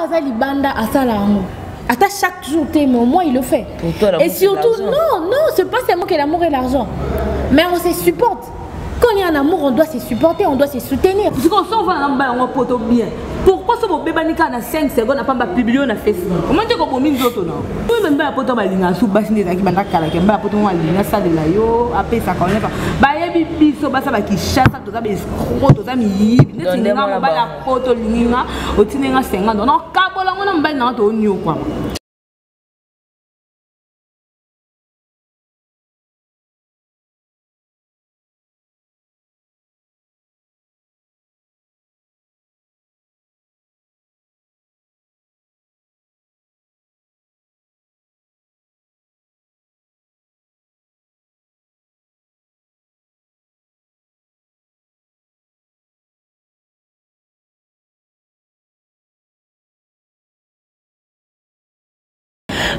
Azali Banda à Salango. Attends, chaque jour, mais au moins il le fait. Et surtout, non, c'est pas seulement que l'amour et l'argent. Mais on se supporte. Quand il y a un amour, on doit se supporter, on doit se soutenir. Parce qu'on s'en va en bas, on peut bien. Pourquoi ce bébé n'a pas 5 secondes, n'a pas publié na Facebook? Comment tu as mis d'autres non? Oui, même pas pour toi, il sous bassine qui m'a calé, qui m'a pour toi, il a ça de la yo, après ça connaît pas. Bah il y a biso, bah ça va qui chasse, tout ça, mais gros, tout ça, mais il y a des gens qui la photo, l'ingénieur, au tinenga 50. Non, kabola, on a pas dans ton new quoi.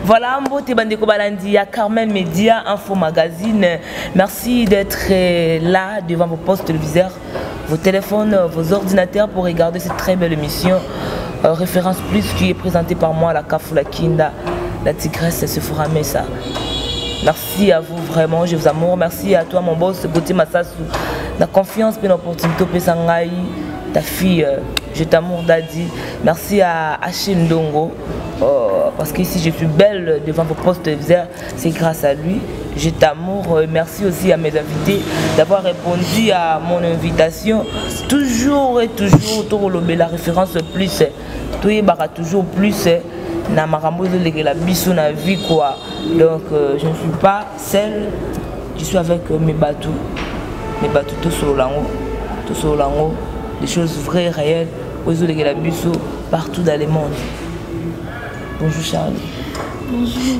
Voilà, Mbote Bandeko Balandi à Carmen Média, Info Magazine. Merci d'être là devant vos postes téléviseurs, vos téléphones, vos ordinateurs pour regarder cette très belle émission. Référence Plus qui est présentée par moi, la Kafou, la Kinda, la Tigresse, ce fera Messa. Merci à vous vraiment, je vous amour. Merci à toi mon boss, Gauthier Massassou. La confiance et l'opportunité de Sangaï, ta fille, je t'amour Daddy. Merci à Achille Ndongo. Parce que si je suis belle devant vos postes téléviseurs, c'est grâce à lui. Je t'amour. Merci aussi à mes invités d'avoir répondu à mon invitation. Toujours et toujours, tout la référence plus. Tout est toujours plus. Na marambo de la biso na vie quoi. Donc je ne suis pas seule. Je suis avec mes bateaux tout sur l'ango, des choses vraies, réelles. Aux de la biso partout dans le monde. Bonjour Charlie. Bonjour,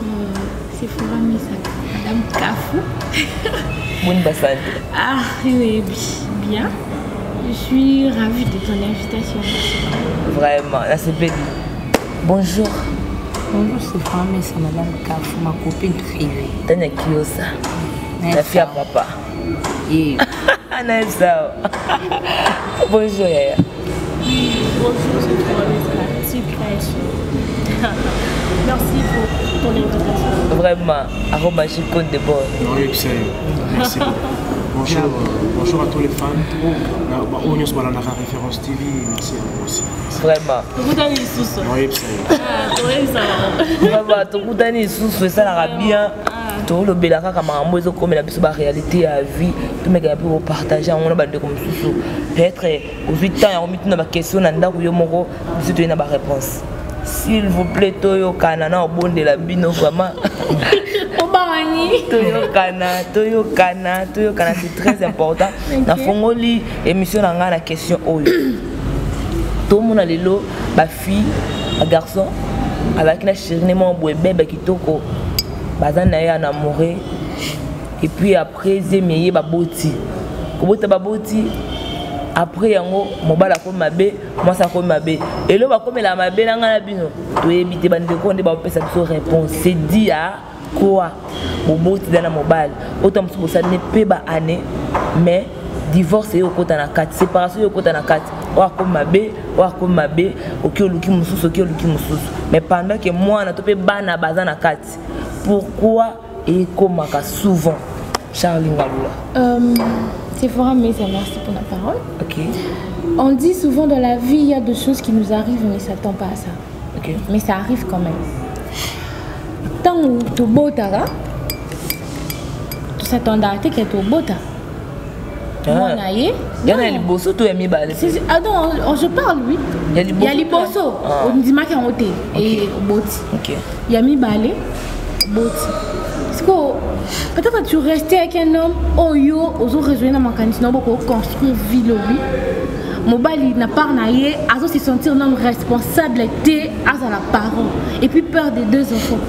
c'est Fora Messa, Madame Kafou. Bonne bassade. Ah oui, bien. Je suis ravie de ton invitation. Vraiment, là c'est belle. Bonjour. Bonjour, c'est Fora Messa, Madame Kafou, ma copine privée. Tania Kiosa, la fille à papa. Et Naïsa. Bonjour Yaya. Bonjour, c'est Fora Messa, Tigresse. Merci pour ton invitation. Vraiment, aroma chez Côte de Bord. Merci beaucoup. Bonjour à tous les fans. On est sur la référence TV. Merci à vous aussi. Vraiment. Vous avez les sous. Vraiment, tout le monde sous ça la bien. Tout le belaka comme un mot comme la réalité à vie. Tout le monde peut partager. On a des comme sous. Peut-être aux 8 ans, on met une question. On a une réponse. S'il vous plaît, Toyo Kana, au bon de la bino, vraiment. Toyo Kana, c'est très important. Dans Fongoli, émission, on a la question. Tout le monde a l'élo, ma fille, un garçon, avec la chérie, mon bébé qui toko, bazan na amoureux. Et puis après, zémié, baboti. Comment tu baboti? Après yango mobala ko mabe moi ça ko mabe et là ba comme la mabe na ngana bino to ebité bande ko ndé ba pesa biso réponse c'est dit à quoi boboti dans mobile autant que ça ne peut pas année mais divorce et au kota na 4 séparation au kota na 4 wa ko mabe oki oluki mususu mais pendant que moi na topé bana bazana 4 pourquoi et komaka souvent Charlie Ngabula C'est Fora Messa, merci pour la parole. Ok. On dit souvent dans la vie, il y a des choses qui nous arrivent, mais ça ne s'attend pas à ça. Ok. Mais ça arrive quand même. Tant que tu es beau, tu s'attends à ce que tu es beau. Il y a les bossos, tu es mis balé. Ah non, je parle, oui. Il y a les bossos. On dit qu'il y a un hôtel et boti. Il y a mis balé, boti. Peut-être que tu restes avec un homme, oyo, ozo rejoindre ma cantine, pour construire ville, oui. Mon bali n'a pas naïe, à se sentir un homme responsable à la parole. Et puis peur des 2 enfants.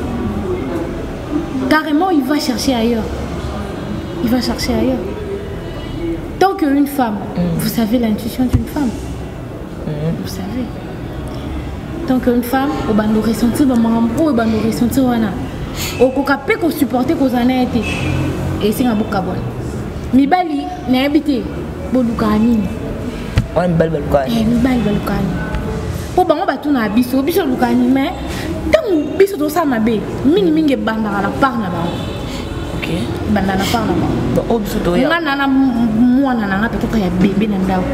Carrément, il va chercher ailleurs. Tant qu'une femme, vous savez l'intuition d'une femme. Vous savez. Tant qu'une femme, on va nous ressentir dans mon amour, on va nous ressentir au kokapé qu'on supportait qu'on en a été et c'est un beau cabon mi bali n'a habité bolukani on balukani po bango batuna biso luka animé tant biso to sa mabe mingi banda la part na bango. OK. Banda na part na bango. Bon biso to ya. Ngana na mwana na peut-être ya bébé na ndako.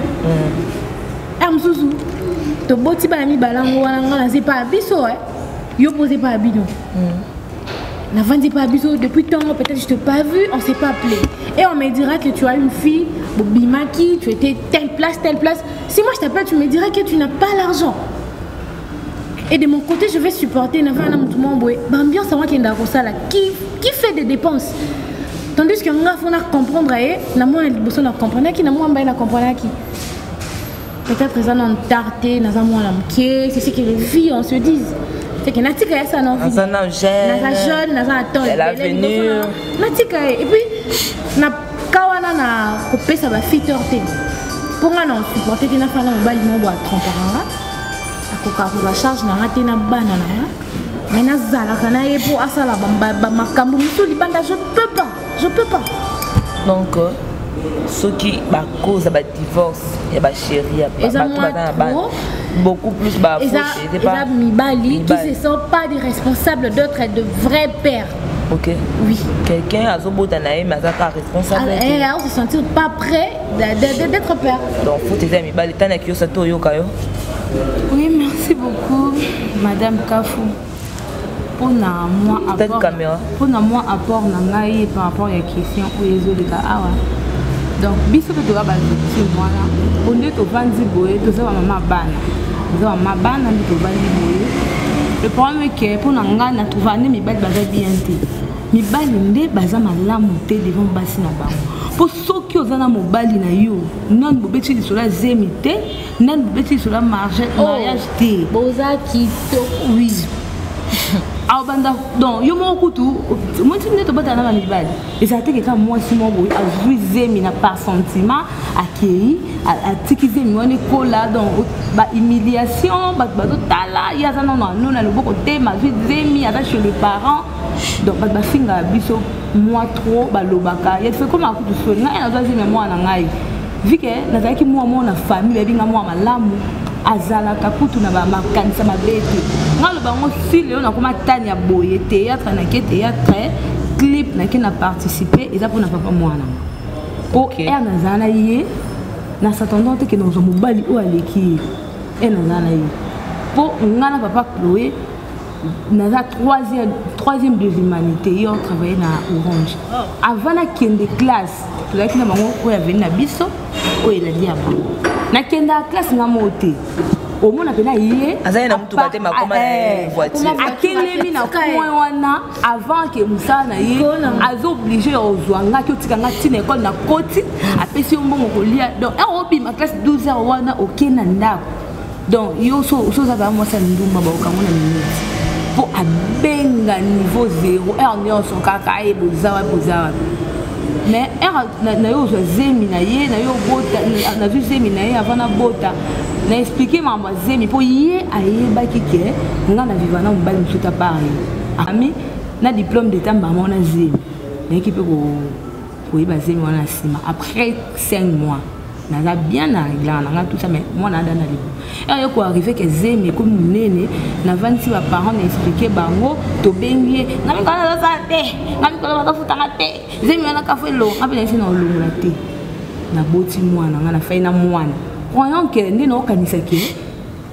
Amsusu to boti ba mi balango wana ngana c'est pas biso yo posé pas bino. La vente pas biso depuis tant peut-être je t'ai pas vu, on s'est pas appelé. Et on me dira que tu as une fille, Bimaki, tu étais telle place. Si moi je t'appelle, tu me diras que tu n'as pas l'argent. Et de mon côté, je vais supporter l'ambiance à moi qui est dans ça là, qui fait des dépenses. Tandis que on a comprendre na moi besoin de comprendre qui na moi na comprendre qui. Peut-être ça non tarté, na ça moi c'est ce que les filles on se disent. C'est que natika ya ça non vie. Na jeune, na attend l'avenir. Natika et puis na kawana na kopesa ba fille torté. Pour nga non supporter na fala mobali mo ba 30 ans. Akoka ko la charge na raté na bana na. Mais na zala kana e pour asala ba makambu mutu libanda je peux pas. Donc ce qui ba cause ba divorce ya ba chérie beaucoup plus bas c'est pas mibali qui se sont pas des responsables d'autres de vrais pères. OK. Oui. Quelqu'un a zobotanae mais a responsable. On se sentir pas prêt d'être père. Donc faut t'aider mibali tana kyo sato yokayo. Oui, merci beaucoup madame Kafou. Pour moi apport nangai par rapport à la question où les autres awa. Donc biso to ba victime voilà. On est au vandi boye to za maman bana. Za maman bana ndi to vandi boye. Le problème est que pour nanga na trouver mi bali baza bien té. Mi bali ndé baza malamu té devant basi na bango. Pour ceux qui ont un mobile na yo, non bobeti sur la zemité, non bobeti sur la mariage té. Boza qui to oui. Ah banda donc yo mo kutu moi tu ne te bata na mibali et ça te que quand moi si moi boy a joué mi na pas sentiment accueilli a tikize mi on kola donc ba humiliation ba tala ya ça non na le boko te ma joué mi avec chez les parents donc ba finga biso moi trop ba lobaka il fait comme a kutu so na na zozi me moi na ngai vu que na zaki moi na famille binga moi malamu azala kakutu na ba makanisa mabete ngalo bango si leo na koma tani ya boye théâtre na ke théâtre clip na ke na participer et ça pour na papa mwana OK et na zana yé na s'attendant que nous sommes mobali o aleki et na zana yé pour ngana papa Chloé na za troisième de l'humanité yo travailler na Orange avant na kende classe tu là kina bango ko ya veni na biso o ela dia ba na kenda classe nga moté au monde appela yé azali na mutu bate makoma na voiture akelemi na coin wana avant que musa na yé azo obligé ozwanga ki otika nga tina école na koti apesi mbongo kolia donc obi ma classe 12h wana okena ndako donc yo so za ba mo sa ndumba ba okangona minute pour abenga niveau 0 nyonso kaka e bozawa mais na yo zemi na ye na yo bota na vu zemi na ye avant na bota na expliquer maman zemi pour ye ayeba kike nga na vivana mbali msuta pari ami na diplôme d'état maman na zemi na équipe ko yeba zemi wana sima après 5 mois naza bien na régler na tout ça mais moi na dana libo et ko arrivé que zemi comme nene na 26 ba parents na expliquer bango to bengie na mikala za te na mikala ba futa na te zemi wana ka felo ngapi na sina olongola te na boti mwana nga na faina mwana croyant que ndino okanisa ke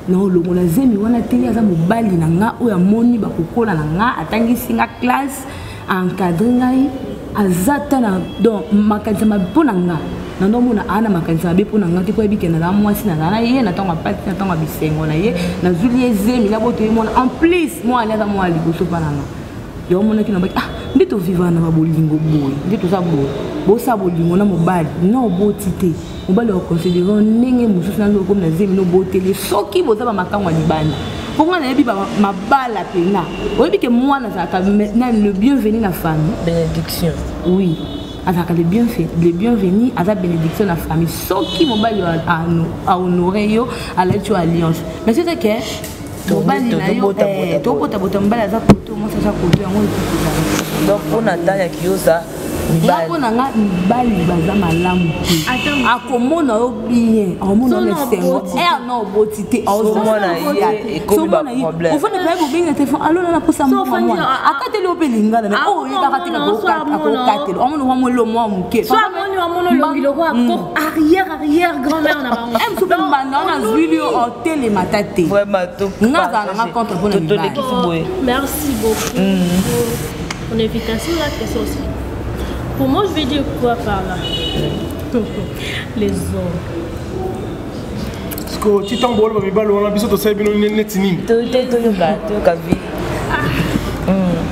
na olongola zemi wana te aza mobali na nga oya moni ba kokola na nga atangisi nga classe encadré ngai azata na donc makanisa mabona nga na ndomona ana makanisa be pona nga te ko ebike na mwasi na ye na tonga pati na tonga bisengo na ye na zulie zemi la boto mona en plus moi ala moi liboso pa na nga yo mona ki na baki ndito vivana na bolingo boy ndito za boy bo sa bolingo na mobali no boti te mobali o considérer ndenge mususu na loko na zemi no botele soki boza ba makangwa libanda pourquoi na yebi ba mabala pena oyebike mwana za ka na le bienvenu na famille bénédiction oui azaka le bienvenu à la bénédiction de la famille ce qui mobali a honoré yo à la alliance mais c'est que mobali na yo to bota mbala za koto moi ça koto yango donc pour Nathalie Kioza Napona nga mibali baza malamu te. Akomona yo bien, akomona mesengo. Non boti te. Somona ye, komona ye. Ofana pe bo benga téléphone. Allo na posa mo moi. Akateli opelinga na. Oh ye ba katika ko katelo. Omona wa mo lo mo muke. So amoni wa mono lo biloko arrière grand-mère na bango. Em super bana na video hôtel matate. Vraiment tout. Ngaza na contre pour le mibali. Merci beaucoup pour ton invitation là, question aussi. Pour moi, je vais dire quoi par là? Les hommes. Parce que tu t'en bois, mais on a besoin de ça, mais on est net.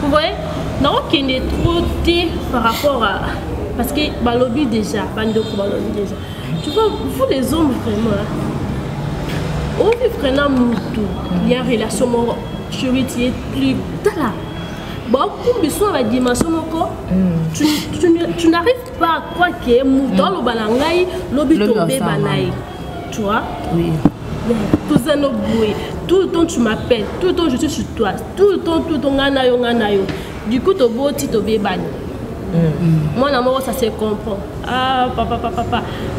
Vous voyez, non, qu'il est trop thé par rapport à. Parce que Balobi déjà, Balobi déjà. Tu vois, vous les hommes vraiment, on vit vraiment tout. Il y a une relation chérie, plus tard. Bon, pour la dimension, tu n'arrives pas à croire que dans le balangaï, l'obito banaï. Tu vois? Oui. Tout le temps tu m'appelles, tout le temps je suis sur toi, tout le temps nganayo. Du coup, tu beau tu bébani. Moi, l'amour, ça se comprend. Ah, papa.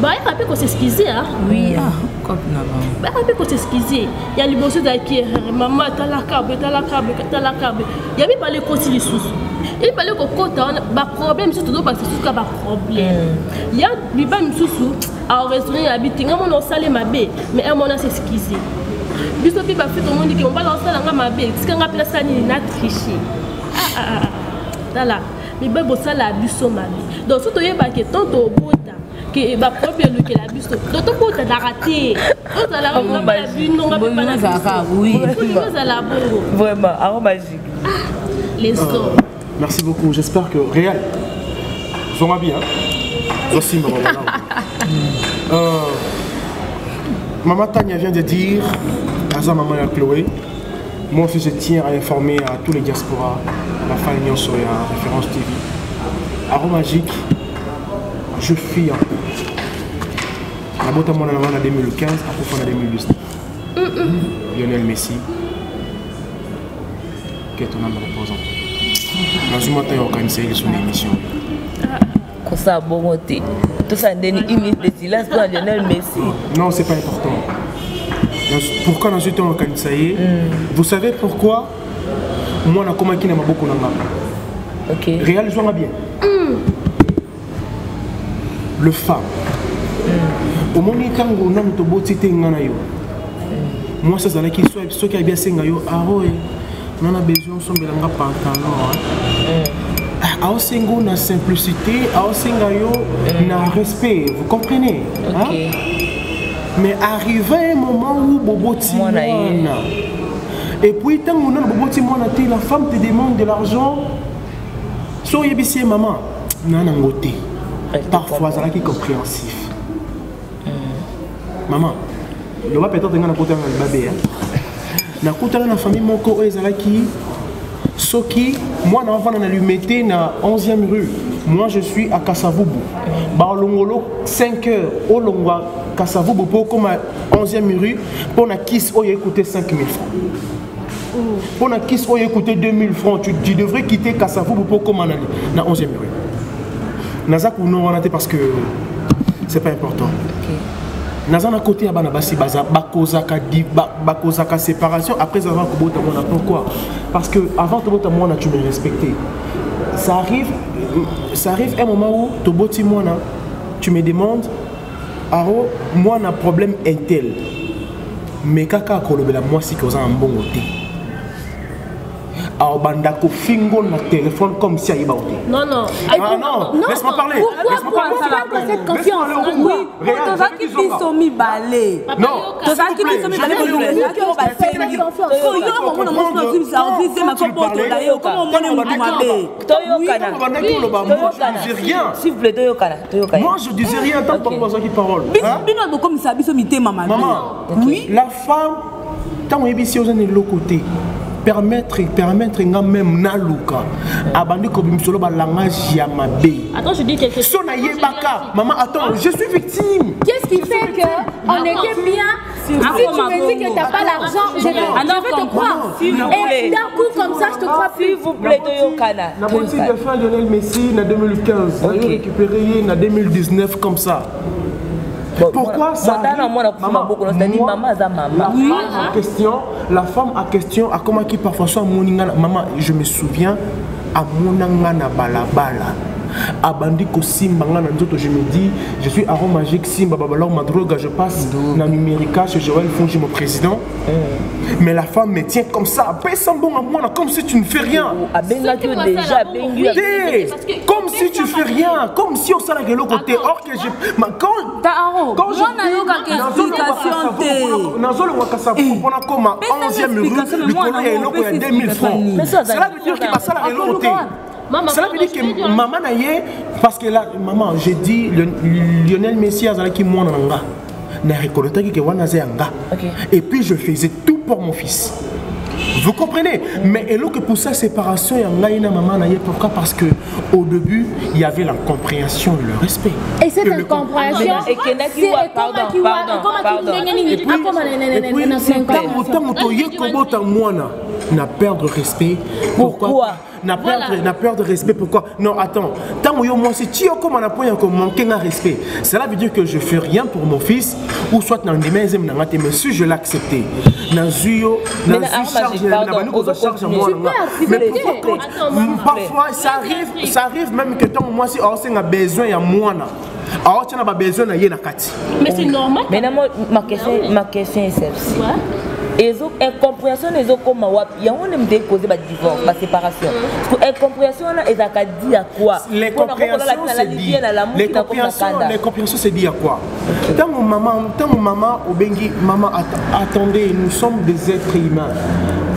Bah, il y a un peu qu'on s'excuser, hein? Oui, comme là. Bah, il y a un peu qu'on s'excuser. Il y a les bosses d'acquérir. Maman, t'as la carbe. Il y a même pas les côtés les sous. Il fallait qu'on compte un problème, surtout parce que c'est un problème. Il y a des femmes sous à restaurer habiter. On a salé ma baie, mais on a s'excuser. Bisous, puis tout le monde dit qu'on va lancer la ma baie. C'est qu'on appelle ça une triché. Là. Mais bon, ça la bus au mari. Donc, si tu es baqué, tant au bout, que va problème que la bus. Donc, tu peux te rater. Tu as la raté, non, on va pas oui. Vraiment, arôme magique. Les hommes. Merci beaucoup. J'espère que Réal, ils vont bien. Aussi, Maman Tania vient de dire, Aza Maman et Chloé, moi aussi je tiens à informer à tous les diasporas, la famille Soya, Référence TV. Arôme magique, je fuis un peu. La botte à moi en 2015, après en 2019. Lionel Messi, qui est ton âme reposant. Dans ce matin, on organise son émission. Comme ça, bon côté. Tout ça, une minute de silence pour Lionel Messi. Non, c'est pas important. Pourquoi dans ce temps, on organise ça? Vous savez pourquoi? Moi, on a commencé à beaucoup de ok. Réalisons-la bien. Le femme. Au moment où on a un beau titre, moi, ça, c'est qui a bien signé. On a besoin de un pantalon. Aosengo na simplicité, aosengo na respect, vous comprenez? Okay. Mais arrivé un moment où Bobo Timona, et puis tant qu'on a Bobo Timona, la femme te demande de l'argent, soyez bien maman, non ngoté. Parfois ça qui est compréhensif. Maman, le va peut-être nga na côté na babé. Na côté na famille moko ezalaki Soki, moi je lui mettais na 11e rue. Moi je suis à Kassavubu. Balongolo 5 heures au Longwa Kassavubu pour comme à 11e rue pour na kiss oh écouter 5000 francs. Pour na kiss oh écouter 2000 francs, tu devrais quitter Kassavubu pour comme na 11e rue. Nazak ou non on a parce que c'est pas important. Nazan à côté à Banabasi Baza, Bakozaka séparation, après avoir Kobota Mona. Pourquoi? Parce que avant Kobota Mona, tu me respectais. Ça arrive un moment où Toboti Mona, tu me demandes, Aro, moi, on a un problème intel. Mais Kaka Kolobela, moi, si que vous avez un bon côté. Alors, Bandako Fingo na téléphone comme si il y avait. Non, non. Ah non, laisse-moi parler. Pourquoi cette confiance? Oui, pour toi qui sont mis balais. Non, toi qui sont mis balais, moi je disais rien tant que moi qui parole. Maman, la femme, tant qu'on est ici aux années de l'autre côté. Permettre même naluka abandi ko bimsolo ba langage ya mabe. Attends, je dis quelque chose. Sona yebaka, maman attends, je suis victime. Qu'est-ce qui fait que on était bien? Si tu me dis que t'as pas l'argent, je vais te croire. Et d'un coup comme ça, je te crois plus. S'il vous plaît, Toyokana. La politique de fin Lionel Messi en 2015. On a récupéré en 2019 comme ça. Pourquoi ça la femme en question a comment qui parfois soit maman, je me souviens à Monangana Balabala. Abandi ko simba ngana nzoto, je me dis je suis arôme magique simba babalor ma drogue, je passe na numérica chez Joël Fonji mon président, mais la femme me tient comme ça, bon à moi comme si tu ne fais rien, comme si tu fais rien, comme si on s'en a l'autre côté, or que je quand je on a comme 11e rue le colon est l'autre il y a 2000 francs, cela veut dire qu'il va ça la l'autre. Cela veut dire que maman n'a pas, parce que là, maman, j'ai dit Lionel Messi a qui moi n'a récolté qui et puis je faisais tout pour mon fils. Vous comprenez? Mais et là que pour sa séparation, il y a maman n'a pourquoi? Parce que au début, il y avait la compréhension et le respect. Et cette incompréhension, c'est n'a perdre respect. Pourquoi? N'a peur de respect. Pourquoi? Non, attends. Tant que moi, si tu as comme un point que manquer de respect, cela veut dire que je fais rien pour mon fils, ou soit dans des mains, mais si je l'acceptais, parfois ça arrive même que tant moi si on a besoin il y a moins. Alors tu n'as pas besoin de y. Mais c'est normal. Mais ma question est celle-ci. Et incompréhension les autres comme il y a un des causes de divorce, la séparation. Incompréhension est à dire à quoi? Les compréhensions c'est dit à quoi? Tant mon maman au Bengi, maman attendez, nous sommes des êtres humains.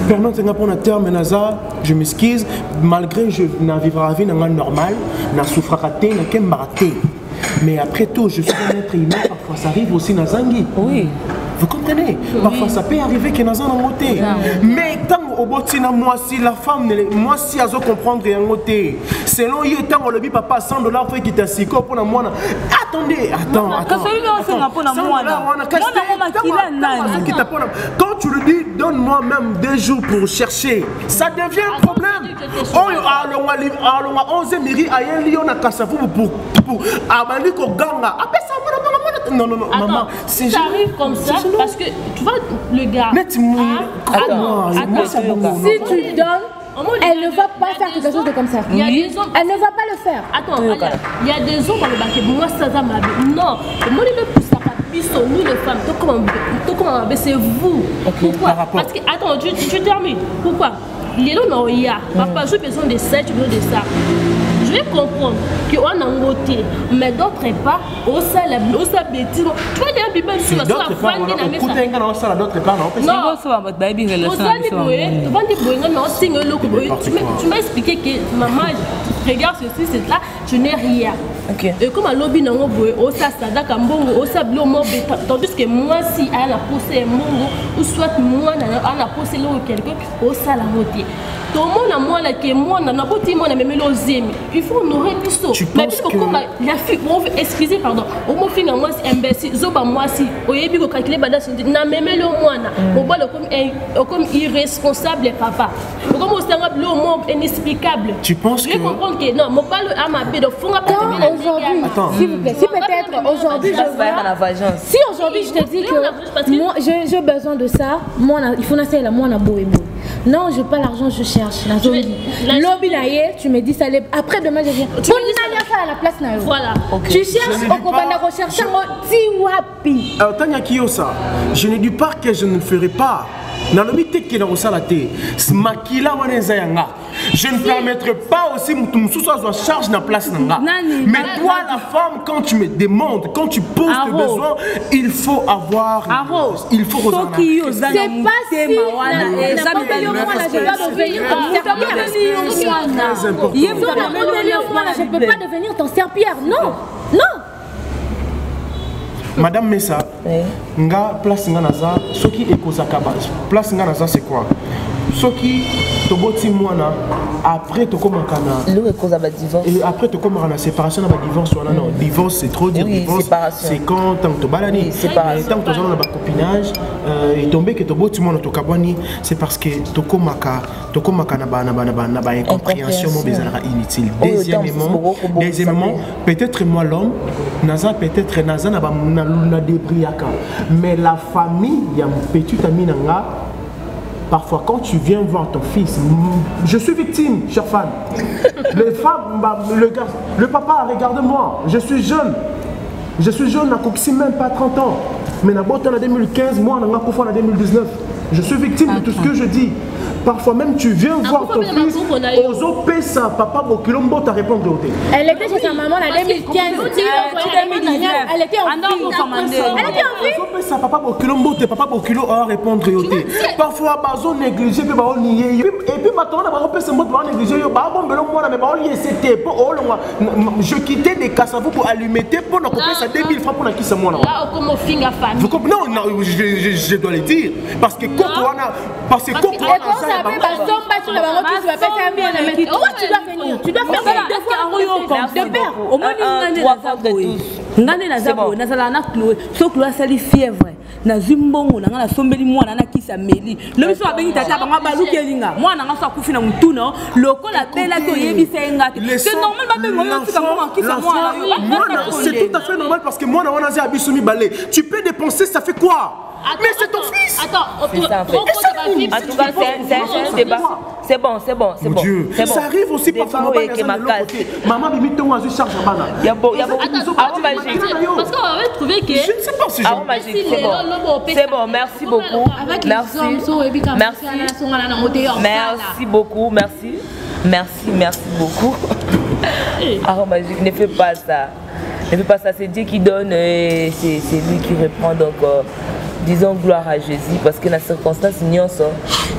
Permettez-moi pour un terme naza, je m'excuse, malgré je n'arriverai à la vie normale, n'a souffraté, n'a qu'un maraté. Mais après tout, je suis un être humain, parfois ça arrive aussi dans Zangi. Oui. Vous comprenez? Parfois ça peut arriver que dans un côté. Mais tant au bout de moi si la femme, moi si elle veut comprendre un côté. Selon il tant le dit papa $100 fait qu'il t'a sicot pour la moi. Attendez, attends. Quand tu le dis, donne-moi même 2 jours pour chercher. Ça devient un problème. On 11e mairie à un lion à Kassavou pour abandonner au ganga. Non, maman, ça arrive comme ça parce que tu vois le gars. Si tu donnes, elle ne va pas faire quelque chose de comme ça. Elle ne va pas le faire. Attends, il y a des hommes dans le baquet. Moi, ça va m'habiller. Non, moi, il me pousse à pas. Nous, les femmes, tout comment c'est vous. Pourquoi? Parce que, attends, tu termines. Pourquoi? Les gens il y a. Papa, j'ai besoin de ça, tu veux de ça. Je vais comprendre qu'on a un côté, mais d'autres pas, au salaire, au salaire, tu vois, il y a un bébé sur la salle, tu vas dire, tu m'as expliqué que maman, regarde ceci, c'est là, je n'ai rien. Et comme à l'objet, on a ça, au tandis que moi, si elle a posé un mongo, ou soit moi, elle a posé quelqu'un, au salaire. Tout le monde a moi là que moi n'a pas dit moi n'a même l'osé. Il faut honorer tout ça. Mais puisque comme la fille, excusez pardon, au moins fin moi si imbécile, zoba moi si au début ko calculer bada n'a même le moi na. Au bas comme irresponsable papa. Comme au sanga le mot inexplicable. Tu penses que je comprends que non, mon pas le ama bé de fond à aujourd'hui. S'il vous plaît, si peut-être aujourd'hui si aujourd'hui je te dis que moi j'ai besoin de ça, moi il faut nasser la moi na beau et beau. Non, je n'ai pas l'argent, je cherche. Lobby tu me dis ça. Après demain, je viens. Tu me dis ça à la place. Voilà. Tu cherches au combat de recherche. Alors, Tania Kiyosa, je ne dis pas que je ne le ferai pas. Dans le mythe qui est dans la tête, je ne permettrai pas aussi que tu sois charge dans la place. Mais toi, la femme, quand tu me demandes, quand tu poses tes besoins, il faut avoir. Il faut regarder. C'est pas si. Je ne peux pas devenir ton serpillère. Non. Non. Madame Messa, nga place nga naza, soki ekozaka ba. Place nga naza c'est quoi? Soki toboti mwana après tu commences à divorce. Et après tu commences à la séparation, à divorce. Non, divorce c'est trop dire. Divorce c'est quand tant que tu balani. Tant que tu as un copinage et tombé que tu beau tout le monde kabani, c'est parce que tu commences à incompréhension inutile. Deuxièmement, peut-être moi l'homme, Naza peut-être Naza n'a débriaka, mais la famille il y a petit ami nanga. Parfois, quand tu viens voir ton fils, je suis victime, chère femme. Les femmes, le papa, regarde-moi, je suis jeune. Je suis jeune, je n'ai même pas 30 ans. Mais en 2015, moi, en 2019. Je suis victime de tout ce que je dis. Parfois même tu viens voir ton fils, Ozo Pesa, papa Bokilombo t'a répondu au thé. Elle était chez sa maman en 2015. Elle était en vie. Ozo Pesa, papa Bokilombo, papa Bokilo a répondu au thé. Parfois, bazo négligé, puis bazo nié. Et puis maintenant, on a pensé moi de négliger. Je quittais des Kassavou pour allumer pour nous couper ça 2000 francs pour qui c'est moi. Vous comprenez? Non, je dois le dire. Parce que tu dois faire na zimbongo na ngala sombeli mwana na kisa meli le biso abengi tata banga balukelinga mwana nga so akufi na mutuna lokola bela to yebisa engate c'est normal ba bengo yo tika mwana kisa mwana c'est tout à fait normal parce que moi na wana za bisumi balé tu peux dépenser ça fait quoi? Mais c'est ton fils. Attends, en tout cas, c'est un débat. C'est bon. Ça arrive aussi parfois. Maman, Bimito, a charge à Bana. Il y a beaucoup. Parce qu'on avait trouvé que. Je ne sais pas si c'est bon, merci beaucoup. Merci beaucoup, merci beaucoup. Arôme magique, ne fais pas ça. C'est Dieu qui donne, c'est lui qui reprend donc. Disons gloire à Jésus parce que dans la circonstance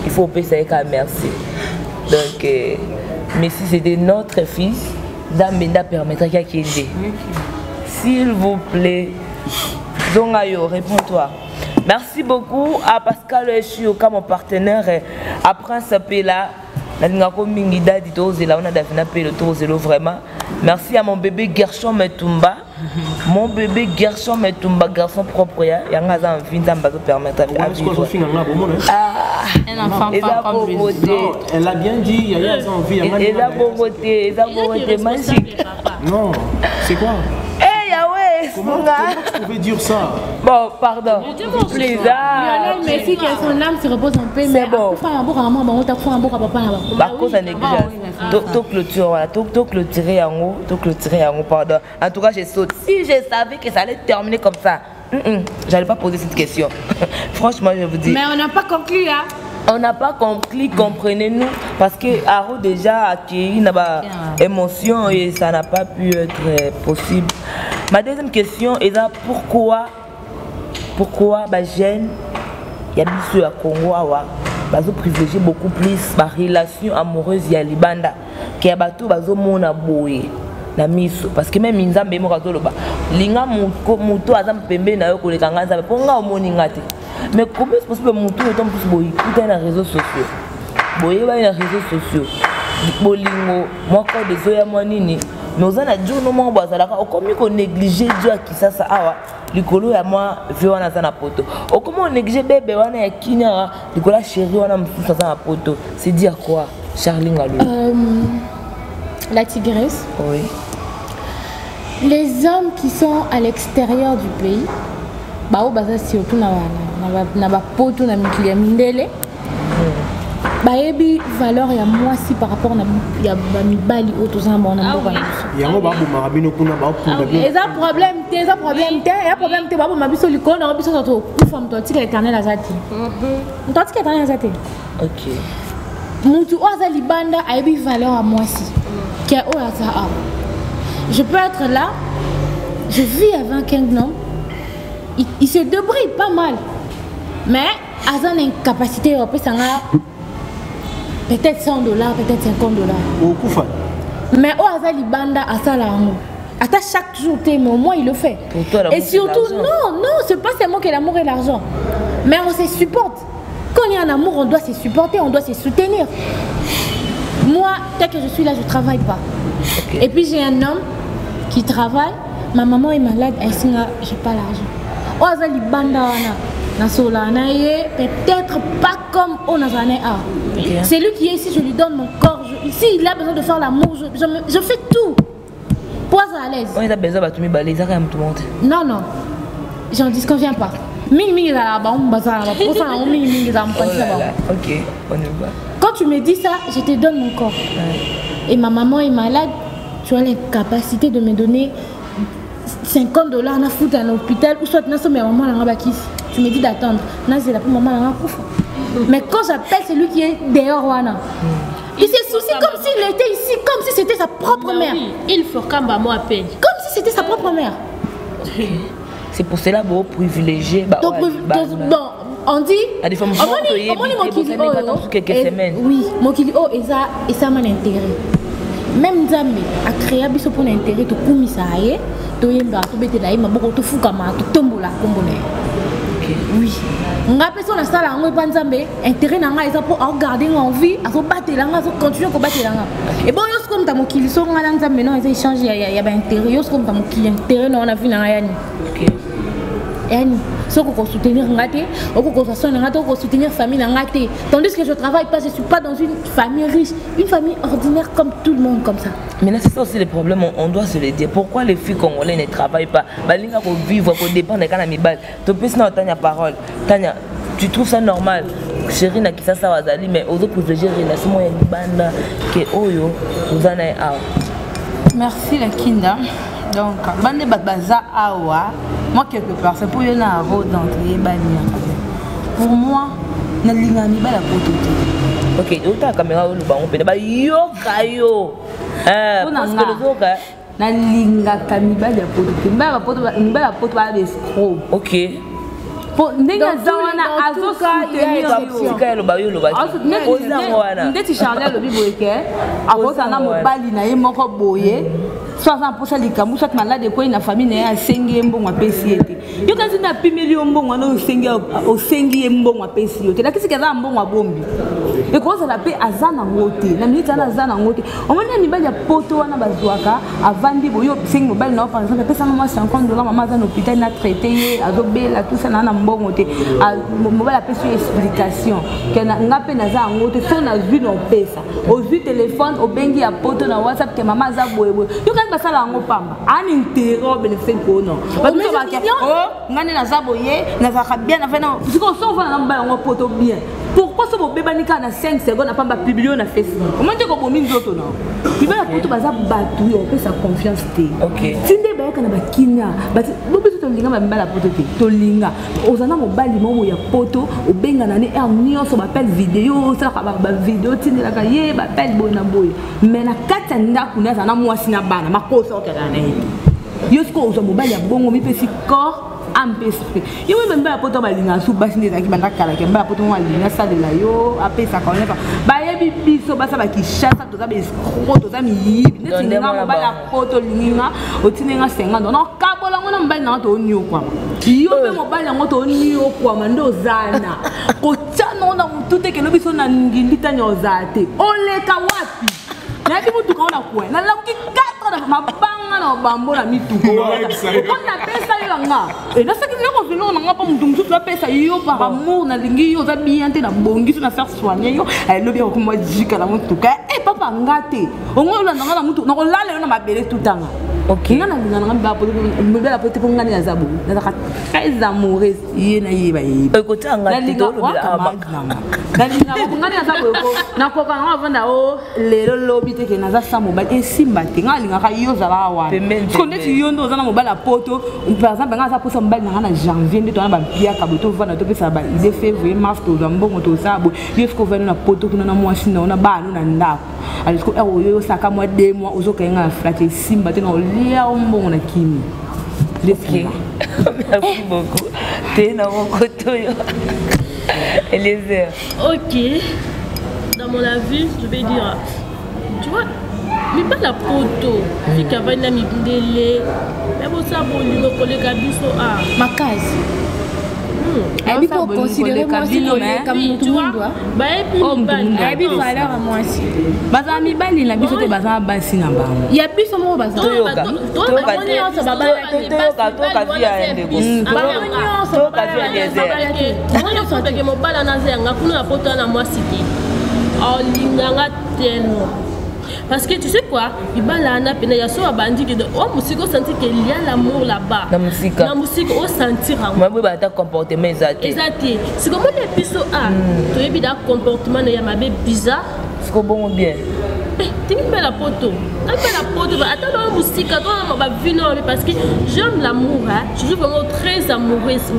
il faut payer ça avec un merci. Donc mais si c'était notre fils, Zambenda permettra qu'il y ait. S'il vous plaît, Zongayo, réponds-toi. Merci beaucoup à Pascal Chioka, mon partenaire, à Prince Pela. Vraiment. Merci à mon bébé Gershon Metumba. Mon bébé Gershon Metumba, garçon propre, il y a un enfant qui permettre à vivre. Un enfant elle a bien dit, il y a un envie. Et la beauté magique. Non, c'est quoi? Comment tu pouvais dire ça? Bon, pardon. Lionel Messi, que son âme se repose en paix. C'est bon. Par cause de négligence. Tout clôturer en haut, pardon. En tout cas, je saute. Si je savais que ça allait terminer comme ça, j'allais pas poser cette question. Franchement, je vous dis. Mais on n'a pas conclu, hein? On n'a pas compris, comprenez-nous, parce que Aro déjà a accueilli une émotion et ça n'a pas pu être possible. Ma deuxième question est là, pourquoi jeune, il y a des à Congo, ils ont privilégié beaucoup plus ma relation amoureuse à Libanda, qui a battu mon boye. Parce que même Nzambe mo katoloba linga muto azam pembe na yo koleka nganza ponga omoni ngate. Mais comment est-ce possible muto autant plus boy écouter na réseaux sociaux. Boye ba na réseaux sociaux. Bolingo moi ko de zoya mwanini. Mais ozana djo no mo bazalaka okomi ko négliger Dieu qui ça awa likolo ya moi ve wana za na poto. Okomo négliger bébé wana ya kinya likola chérie wana msusa za na poto. C'est dire quoi Charlie Ngalou? La tigresse. Oui. Les hommes qui sont à l'extérieur du pays, surtout na ba poto na mikili mindele. Baebi valeur ya moi si par rapport na ya ba mibali autoza mbona mboka. Yango ba bo marabino kuna ba ko. Eza problème te ba bo mabiso likolo na biso to kufa mto tika éternel azati. Mto tika éternel azati. OK. Mutu oza libanda aebi valeur à moi si. Je peux être là, je vis avec un homme, il se débrouille pas mal, mais à une incapacité, peut-être $100, peut-être $50. Mais au hasard, il à ça là. À chaque jour, mais au moins il le fait. Et surtout, non, c'est pas seulement que l'amour et l'argent, mais on se supporte. Quand il y a un amour, on doit se supporter, on doit se soutenir. Moi, tel que je suis là, je ne travaille pas. Okay. Et puis j'ai un homme qui travaille. Ma maman est malade, je n'ai pas l'argent. Peut-être pas comme on a okay. C'est lui qui est ici, je lui donne mon corps. Ici, il a besoin de faire l'amour. Je fais tout. Pour être à l'aise. On a besoin de tout le monde. Non, non. J'en disconviens pas. Ok, on y va. Quand tu me dis ça, je te donne mon corps. Ouais. Et ma maman est malade, tu as l'incapacité de me donner $50 à foutre à l'hôpital ou soit tu me dis d'attendre. Mais quand j'appelle celui qui est dehors, il se soucie comme s'il était ici, comme si c'était sa propre mère. Il faut qu'un maman appelle. Comme si c'était sa propre mère. C'est pour cela que vous privilégiez. Donc, on dit. Quelques semaines. Oui, mon kili oh et ça m'a intérêt. Même Zambé a créé un pour l'intérêt de Koumisaye, de Yemba, de Betelaï, ma beaucoup de Fukama, de Tombola, Kombone. Oui. On a personne à ça là, on est pas Zambé, intérêt n'a pas pour garder en vie, à se battre là, à se continuer à battre là. Et bon, yos comme ta mokili, so on a Zambé non, ils échangent, il y a un intérêt, yos comme ta mokili, intérêt non, on a vu dans Ayani. Ok. Ayani. Si on peut soutenir Ngate, on peut soutenir la famille Ngate. Tandis que je ne travaille pas, je ne suis pas dans une famille riche, une famille ordinaire comme tout le monde comme ça. Mais là, c'est ça aussi le problème, on doit se le dire. Pourquoi les filles congolaises ne travaillent pas? Balinga pour vivre, pour dépendre de Kanamibal. Tu peux sinon Tania parole. Tania, tu trouves ça normal? Chérie, n'a qui ça wazali, mais aux autres privilégiés, relation est une bande que oyo, vous en avez. Merci la Kinda. Donc, bande baza awa, moi quelque part, c'est pour y aller à la route d'entrée. Pour moi, na lingami ba la poto. Ok, autant la caméra où nous va on peut ba yo kayo. Parce que le jour na linga kamiba la poto. Ba la poto ba escroc. Ok. Pour n'enga zawana azo soutenir le bayo le bayo. Ndeti Chanel le biboyeke. Akosa na mobali na ye moko boye. 60% likambu soit malade ko ina famille na sengi mbongo apesi ete yo kanzi na pimeli mbongo na osengi mbongo apesi yote lakini kaza mbongo abombi e ko ça la pe azana ngote na minute na azana ngote o mona mibali ya poto wana bazwaka avandi boyo sengi mobali na par exemple pesa na $50 mama za hôpital na traité azobela tout ça na mbongo te mobali apesi explication que ngape na za ngote so na vu no pesa au vu téléphone au bengi ya poto na WhatsApp que mama za boyebo yo basala ngo pamba ani intérêt bénéfice ko non parce que ba oh ngani na zaboye na za bien na fena siko so va na mbala ngo poto bien pourquoi so beba nika na 5 secondes na pamba publier na Facebook comment dire ko bomi nzoto na bibela poto baza batu yo pesa confiance te OK tinde ba kana bakina but bobi to linga ba mbala poto te to linga ozana mobali momo ya poto obenga na ne er nyonso ba appel vidéo ça ba vidéo tinde la ka ye ba appel boy na boy mais na kata ndaku na za na mwasi na bana makosa otakana yosko uzo mobali ya bongo mipesi corps ampesi yo même ba poto balinga su basi ndeza ki banda kala ke ba poto walinga salela yo apesa ka onefa ba yebi biso basa ba kishasa to za be escroc to za mi ndeti nga mobali ya poto linga otinenga 50 non kabola ngona mobali na to onyo kwa yo be mobali ngo to onyo kwa mando zana ko tano na mutute ke no biso na ngindita nyozate oleka wapi na ti mutu ka ona kwa na la ki 4 na mabanga na bambo na mituko ko na pesa yo nga e na saki leko vino na ngapa mutu mutu la pesa yo par amour na lingi yo za bien te na bongi na faire soigner yo ay lobi ko mo jika la mutuka e papa ngate ongo la na mutu na ko lala yo na mabele tutanga OK ngana ngana ba poto mbela poto ko ngani ya zabu na ka très amoureuse yena yiba yiba ko tanga tito lo bila abakna ngalinga ko ngani ya zabu ko na ko ka ngavanda o lelo lobi te ke na za sa mobile esimba te ngalinga ka yo za la wa ko ndeti yo ndo za na mobile poto par exemple nga za posa mobile na janvier ndito na ba pia ka boto vana to pesa ba ide février mars to za mbongo to sabo yo sko vana na poto kuna na mwasi na ba no na ndako aliko yo saka mwa 2 mois ozoka nga flat esimba te na lia mbongo na kimi. OK. Merci beaucoup. T'es dans mon côté. Eliezer. OK. Dans mon avis, je vais dire, tu vois, mais pas la poto. Puis qu'elle va mi bindele. Mais bon ça bon lui collègue biso ah. Ma case. Elle peut considérer moi aussi comme tout le monde doit. Elle peut valeur à moi aussi. Bazami bali na biso te bazama basi na bango. Il y a plus son mot bazama. Parce que tu sais quoi, il y a un senti qu'il y a l'amour là-bas. La musique, on sentir. Comportement exact. C'est comme les pisos tu as un comportement bizarre. C'est bon ou bien. Tu as la photo. Attends la musique, parce que j'aime l'amour. Je suis vraiment très amoureuse.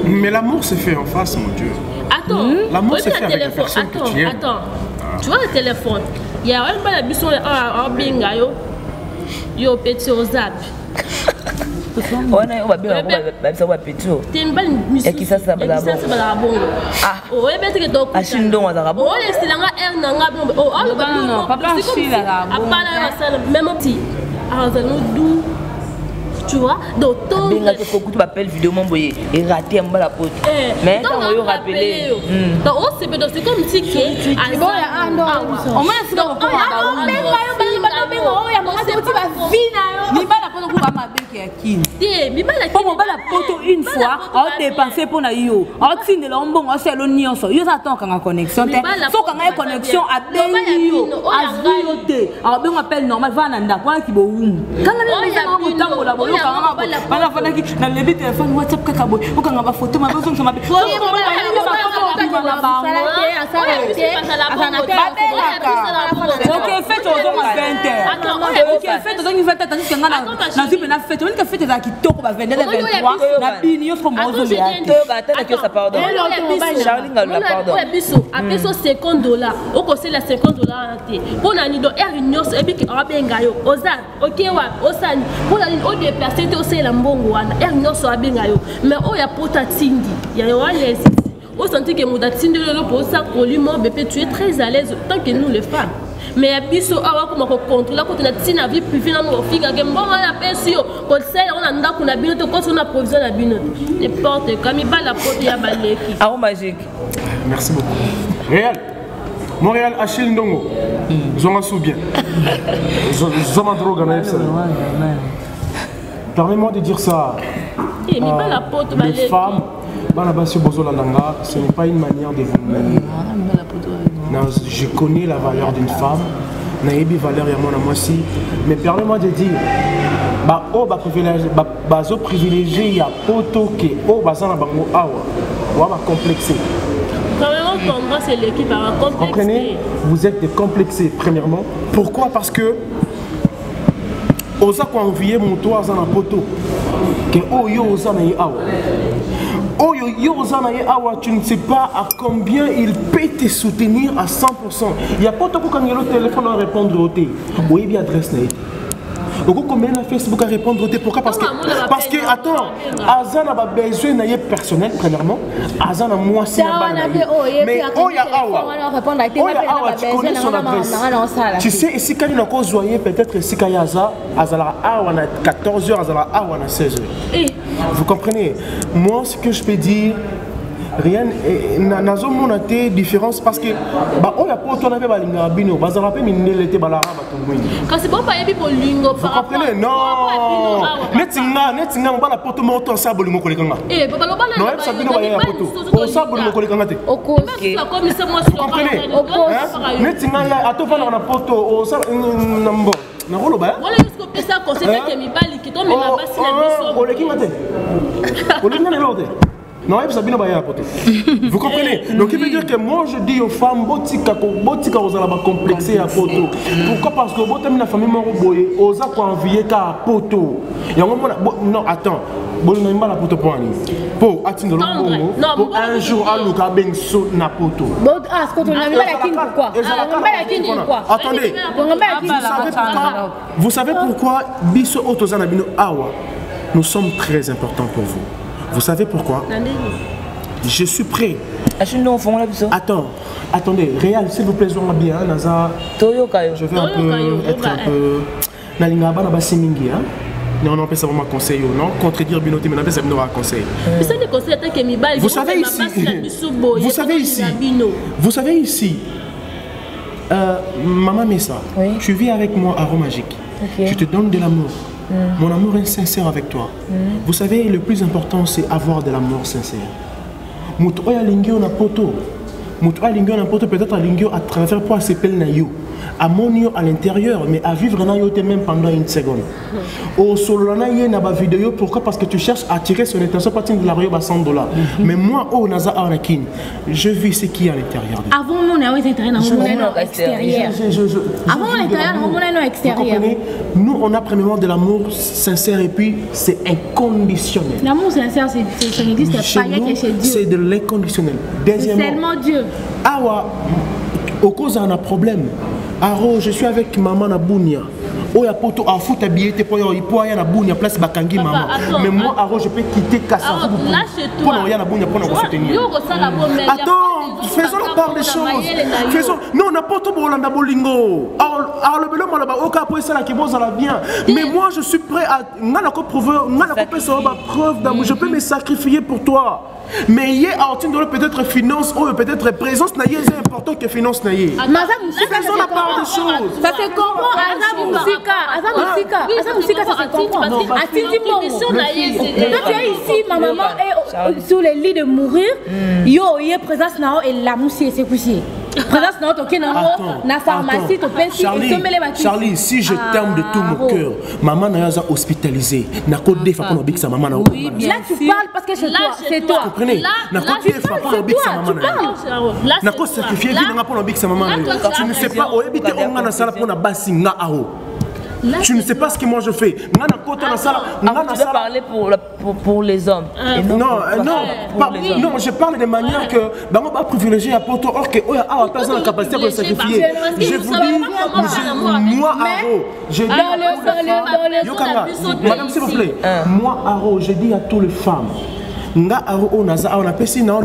Mais l'amour se fait en face, mon Dieu. Attends, l'amour se fait avec la personne que tu aimes. Attends, tu vois le téléphone. Il y a un peu de bison en binga yo petit au zap. On a petit. Tu une bonne musique. Et qui ça ça va bon. Ah, oh, et bien que donc. Ah, je suis donc à la bon. Oh, c'est la R nanga bon. Oh, non, papa, je suis là. Même petit. Ah, ça nous doux. Tu vois, donc ton beaucoup de appels vidéo m'envoyer et rater un la pote. Mais quand on va rappeler donc c'est comme si que une fois, on dépensé pour naïo. On signe le bon, on sait l'onion. Yo attend quand on connexion. Faut qu'on ait connexion à Benio, à Zioté. Alors ben on appelle normal va nanda quoi qui bo. Quand on est dans la bana fana ki na lebi téléphone WhatsApp kaka boy o kanga ba photo ma besoin sama be OK fête au donc 20h OK fête donc 20h tandis que na zipe na fête on que fête za kitoko ba 22 23 na bini yo comme ozo le to batela que ça pardon Charlie ngalo pardon a peso $50 o ko c'est la $50 ate pona ni do er nyos e bi ke abenga yo oza OK wa osani pona ni o déplacer aussi la mbongo wana er nyos abenga yo mais o ya pota tindi ya yo les o senti que muda tindi le pour ça coliment bébé tu es très à l'aise tant que nous les femmes. Mais biso awa kuma ko contrôler ko tena tina vie privée na mo finga ke mbongo ya pesio ko sel on a ndako na bino to ko so na provision na bino n'importe comme il ba la porte ya baleki arôme magique. Merci beaucoup. Réal Montréal Achille Ndongo zonga sou bien zoma droga na FC. Permets-moi de dire ça. Et mais pas la porte les femmes ce n'est pas une manière de vous mener. Je connais la valeur d'une femme. Naïbi valeur ya mona mwasi. Mais permets-moi de dire privilégié ya poto ke o bazana bango awa wa ba complexé. Quand c'est l'équipe à complexé. Comprenez, vous êtes décomplexés premièrement. Pourquoi? Parce que oza ko envier mon toit dans poto que o yo oza na awa. Oh yo awa, tu ne sais pas à combien il peut te soutenir à 100%. Il n'y a pas de temps quand il y a le téléphone à répondre au thé. Oui, bien adresse n'est. Combien de Facebook à répondre au thé? Pourquoi? Parce que attends, Azan a besoin d'un personnel premièrement. Azan a moi si mais oh ya awa, tu connais son adresse. Tu sais ici quand il a joyeux peut-être ici quand il y a Azala awa na 14h, Azala awa na 16h. Vous comprenez? Moi, ce que je peux dire, rien n'a pas différence parce que on a pas tourné avec la bino, bah ça rappelle minel était balara batumwini. Quand c'est bon pas y pour lingo par rapport. Vous comprenez? Non. Netinga on va la poto moto ça bolimo kolekanga. Papa lo bala. Non, ça bino ba ya poto. On ça bolimo kolekanga te. OK. Comme ça moi vous comprenez? Netinga ya atova na poto o ça nambo. Na rolo ba? Voilà jusqu'au pisa conseiller que mi bali qui tombe na basi na biso. Olekinga te. Olekinga ne l'autre. Non, vous comprenez? Donc il veut dire que moi je dis aux femmes botika vous allez complexer à poto. Pourquoi? Parce que vous avez la famille Moroboye, vous avez envié qu'à poto. Non, attends. Vous n'avez pas la poto pour un jour à l'ouka benso na poto. Ah, ce qu'on a mis la king pourquoi? Attendez. Vous savez pourquoi Biso Otozana Bino Awa, nous sommes très importants pour vous. Vous savez pourquoi? Je suis prêt. Attends, attendez, Réal, s'il vous plaît, je vais bien, Naza. Je vais un peu être un peu. Nalinga Bana Basimingi, Non, non, ça vraiment conseil. Non, contredire Binoté, mais non, ça me conseil. Vous savez ici, Maman Messa, tu vis avec moi à Rome Magique. Je te donne de l'amour. Mon amour est sincère avec toi. Vous savez, le plus important, c'est avoir de l'amour sincère. Moutoya Lingyo na poto. Moutoya Lingyo na poto, peut-être à Lingyo à travers quoi s'appelle Nayo. À mon à l'intérieur, mais à vivre même pendant une seconde. Au solo na vidéo, pourquoi? Parce que tu cherches à attirer son attention partir de la rue à $100. Mais moi, au Naza Anakin, je vis ce qui est à l'intérieur. Avant mon extérieur. Avant mon extérieur. Nous, on a premièrement de l'amour sincère et puis c'est inconditionnel. L'amour sincère, ça n'existe pas. C'est de l'inconditionnel. Deuxièmement, c'est seulement Dieu. Awa, au cause d'un problème. Aro, je suis avec maman na Bounia. Oh, ya poto a foot habillé pour y na Bounia place Bakangi maman. Mais moi, Aro, je peux quitter Kassavou pour y na Bounia pour nous soutenir. Attends, faisons la part des choses. Faisons. Non, on n'a pas tout pour l'anda bolingo. Alors le belon là-bas, au cas où ça la qui bon ça la bien. Mais moi, je suis prêt à n'ala ko prouver, n'ala ko faire ma preuve d'amour. Je peux me sacrifier pour toi. Mais il y a peut-être finance ou peut-être présence naïe c'est important que finance naïe. Faisons la part des choses. Ça se comprend. Azamusika, ça se comprend. Quand tu es ici, ma maman est sur le lit de mourir. Yo, il y a présence nao et la moussie c'est couché. Présence nao toké na pharmacie to pensi et Charlie, si je t'aime de tout mon cœur, maman n'a pas hospitalisé. Na code des fois qu'on oublie sa maman na. Là tu parles parce que c'est toi, c'est toi. Comprenez? Na code des fois qu'on oublie sa maman na. Na code sacrifier vie na pour oublie sa maman na. Tu ne sais pas, on habite on na sala pour na basi na ao. Tu ne sais pas ce que moi je fais. Tu dois parler pour les hommes. Non, je parle de manière que on va privilégier à Poto or que a personne la capacité de sacrifier. Je vous dis, moi Aro, madame s'il vous plaît, moi Aro, je dis à toutes les femmes. Nga Aro Onaza, on appelle ça non,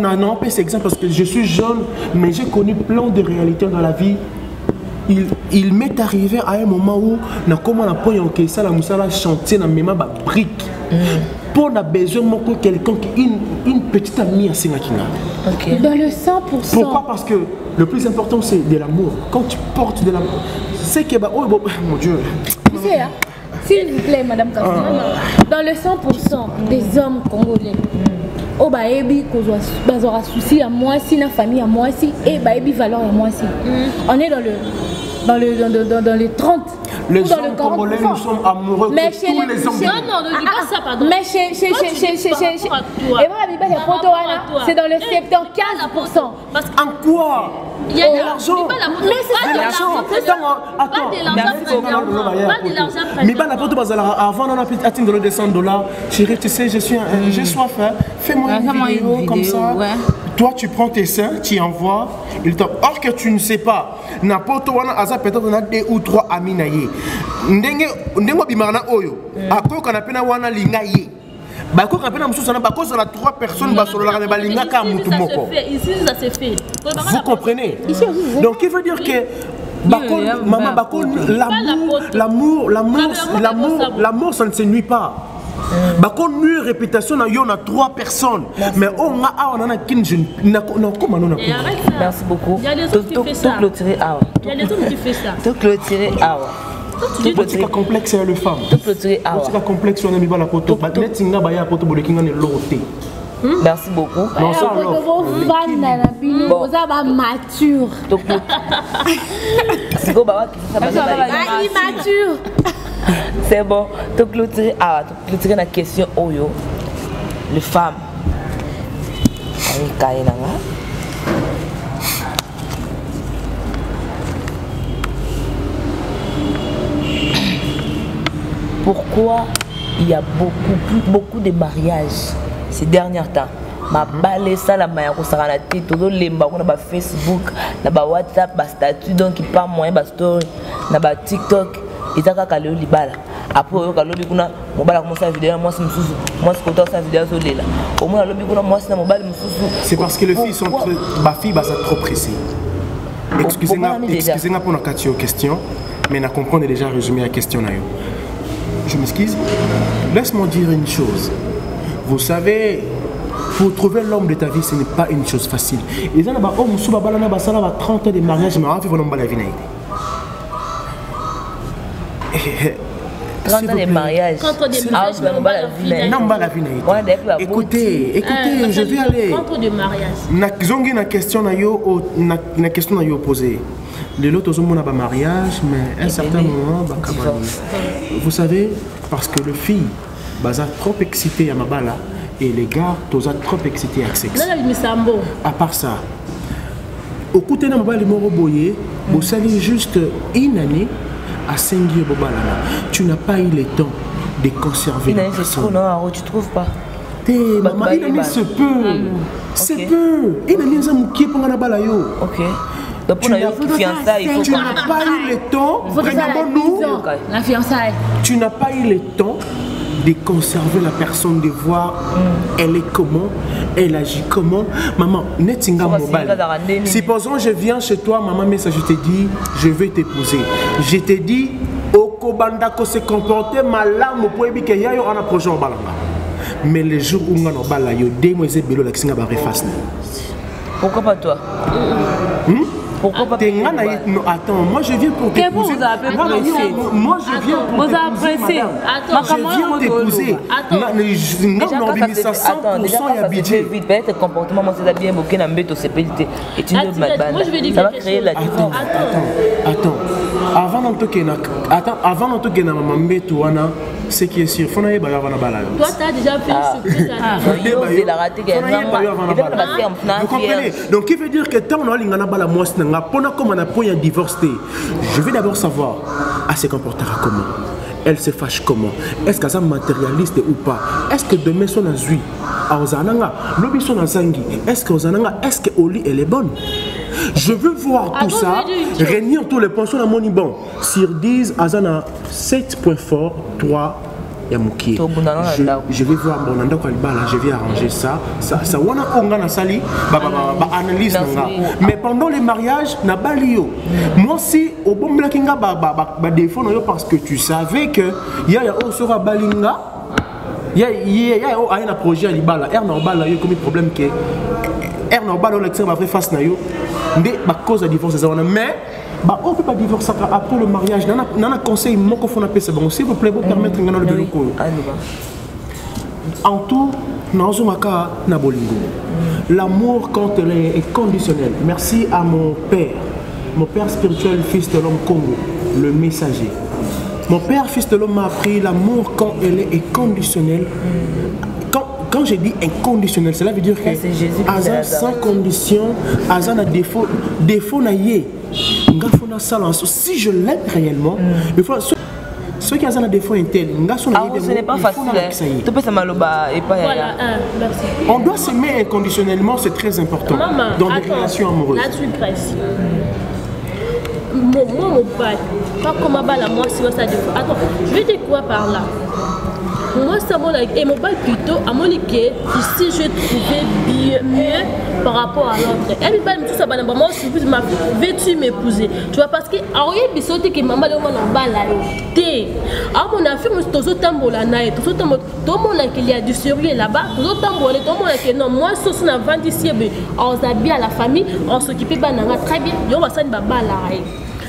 c'est exemple parce que je suis jeune, mais j'ai connu plein de réalités dans la vie. Il m'est arrivé à un moment où na comment la pointe que ça la musala chantier na même ba brique pour na besoin de quelqu'un qui une petite amie à Singakinga. Dans le 100%. Pourquoi? Parce que le plus important c'est de l'amour. Quand tu portes de l'amour, c'est que bah oh mon Dieu. S'il vous plaît, Madame Kassina, dans le 100% des hommes congolais. Oh bah ebi bazora souci à moi si na famille à moi si et bah ebi valeur à moi si. On est dans les 30. Les hommes congolais nous sommes amoureux mais de tous les hommes. Non, ne dis pas ça, pardon. Mais chez et moi c'est dans le 75%. En quoi? Il y a de l'argent. Mais c'est l'argent. Attends. Mais pas n'importe quoi. Avant on a atteint de $200. Chérie, tu sais, j'ai soif. Fais-moi une vidéo comme ça. Toi, tu prends tes seins, tu envoies. Or que tu ne sais pas. N'importe quoi, peut-être on a 2 ou 3 amis naïe. Ndengo bimana oyo. Ako kana pena wana lingaye. Bako kana pena mususu na bako na 3 personnes basolo la balinga ka mutu moko. Ici ça s'est fait. Vous comprenez? Donc il veut dire que maman bako l'amour ça ne se nuit pas. Bako nuit réputation na yo na 3 personnes. Mais on a kinjun na comment non. Merci beaucoup. Il y a des autres qui font ça. Il y a des autres qui font ça. Tout clôturer Tout petit complexe c'est le femme. Tout clôturer Tout complexe on a mis la poto. Net nga ba ya poto bolekinga ne loté. Merci beaucoup. Non, ça mature. C'est bon. Tu clôturer la question Oyo. Les femmes. Pourquoi il y a beaucoup de mariages ces derniers temps? Ma balé ça la maya ko sara na tête todo lemba ko na ba Facebook na ba WhatsApp ba statut donc il pas moyen ba story na ba TikTok itaka kaleo libala après yo kalobi kuna mobala commencer la vidéo moi c'est mususu moi c'est côté sa vidéo zolela au moins lobi kuna moi c'est mobile mususu. C'est parce que les filles sont ma fille va trop pressée. Excusez-moi pour la question mais na comprendre déjà résumé la question na yo. je m'excuse. Laisse-moi dire une chose. Vous savez, pour trouver l'homme de ta vie, ce n'est pas une chose facile. Et ça, on a 30 ans de mariage, mais on a fait la vie. 30 ans de mariage. Écoutez, je vais aller. 30 ans de mariage. Na question na yo posée. Les autres ont un mariage, mais à un certain moment, vous savez, parce que le fille, baza trop excité à ma bala et les gars, tous trop excités à sexe. À part ça, au côté de ma bala, vous savez juste une année à 5 ans, tu n'as pas eu le temps de conserver la personne. Non, tu trouves pas? Maman, une année se peut. C'est peu. Une année, ça m'a pour la bala yo. Ok. Donc pour la fiançailles, il faut tu n'as pas eu le temps, vraiment nous, la fiançaille. Tu n'as pas eu le temps de conserver la personne, de voir elle est comment, elle agit comment. Maman, netinga mobile. Supposons je viens chez toi, maman, mais ça je te dis, je vais t'épouser. Je te dis, okobanda ko se comporter malamu pour éviter qu'il y ait un projet en balanga. Mais les jours où on a bala yo, deux mois et demi, la va refaire. Pourquoi pas toi? Pourquoi pas? Attends, moi je viens pour t'épouser. Moi je viens pour t'épouser. Je viens t'épouser. Peut-être comportement, moi c'est bien bouquet dans le béto, c'est pété. Et tu ne ça va créer la différence. Attends, avant d'entrer dans ma béto, ce qui est sûr, il faut aller à la balade. Toi, tu as déjà fait une surprise à vous comprenez? Donc, qui veut dire que tant on a une divorce, je vais d'abord savoir, elle se comportera comment? Elle se fâche comment? Est-ce qu'elle est matérialiste ou pas? Est-ce que demain son azui? Est-ce que Oli elle est bonne? Je veux voir tout ça, réunir tous les points sur la monnaie bon. Sur 10, Azana 7 points forts, 3 Yamouki. Je vais voir mon anda je vais arranger ça. Ça wana onga sali, analyse nanga. Mais pendant les mariages, na balio. Moi si au bon blakinga défaut parce que tu savais que ya sera balinga. Il y a un projet à l'ibala. Il y a un problème que er normal on va faire face na yo ndé ba cause de divorce mais on peut pas divorcer après le mariage nana conseil moko fona pesa bon s'il vous plaît vous permettre ngana le biloko en tout nazo maka na bolingo l'amour quand elle est conditionnel. Merci à mon père spirituel, fils de l'homme Congo, le messager. Mon père fils de l'homme m'a appris l'amour quand elle est conditionnelle. Quand je dis inconditionnel, cela veut dire que Azan sans condition, Azan a défaut na yé. Si je l'aime réellement, il faut ceux qui ont des défauts internes, ce n'est pas facile. On doit s'aimer inconditionnellement, c'est très important dans les relations amoureuses. Là, tu presses. Moi, mon père, pas comme moi, si ça défaut. Attends, je vais dire quoi par là? Moi, ça m'a et mon bail plutôt à mon ici, je trouvais mieux par rapport à l'autre. Elle me parle de tout ça, moi, je suis ma vais-tu m'épouser? Tu vois, parce que, alors, il y a des que maman, on a balayé. Alors, mon affaire, je suis tout le monde qu'il y a du sérieux là-bas, tout le monde que non, moi, si on a vendu ici, on s'habille à la famille, on s'occupe très bien, on va s'en balayer.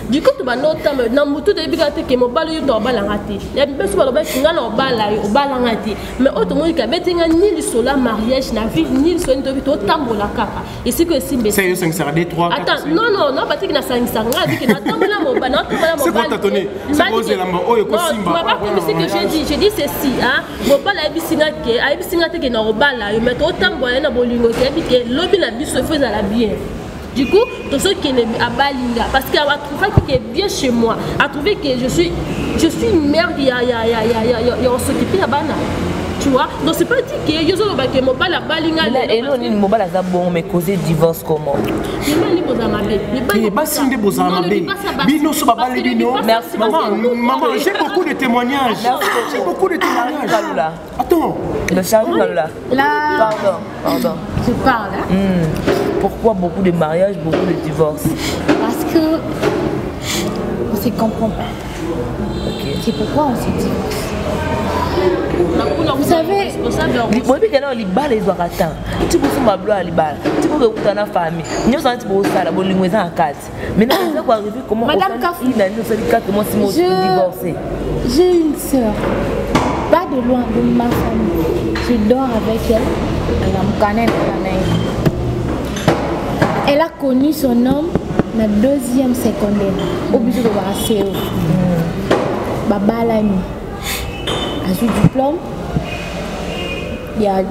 Du coup, tu vas noter que tu as dit que mon bal est en balangaté. Il y a une personne qui a en balangaté. Mais autrement, il y a ni le solar mariage, ni le soin de vie, autant de la capa. Et c'est que c'est c'est 5 des 3. Attends, non, parce qu'il y a 5 c'est quoi t'attendais? C'est quoi c'est la mort? C'est que j'ai dit ceci. Mon bal a bisingate qui est en bala. Mais autant de la bolingo qui est lobby la bise se fait à la bière. Du coup, tous ceux qui est à Balinga, parce qu'elle a trouvé qui est bien chez moi, a trouvé que je suis une mère qui a s'occupé à Bana. Tu vois, donc c'est pas dit que je suis mon bal à Balinga. Et nous, mon bal à bon, mais causer divorce comment? Merci maman, j'ai beaucoup de témoignages. Attends. Le Charlie là. Pardon. Je parle. Pourquoi beaucoup de mariages, beaucoup de divorces? Parce que, vous se comprend pas. C'est pourquoi on s'est dit. Vous savez, j'ai une soeur, pas de loin de ma famille. Je dors avec elle. Elle a connu son homme dans la deuxième secondaire. Obligé de voir assez haut. Baba Lami. A eu diplôme. Il y a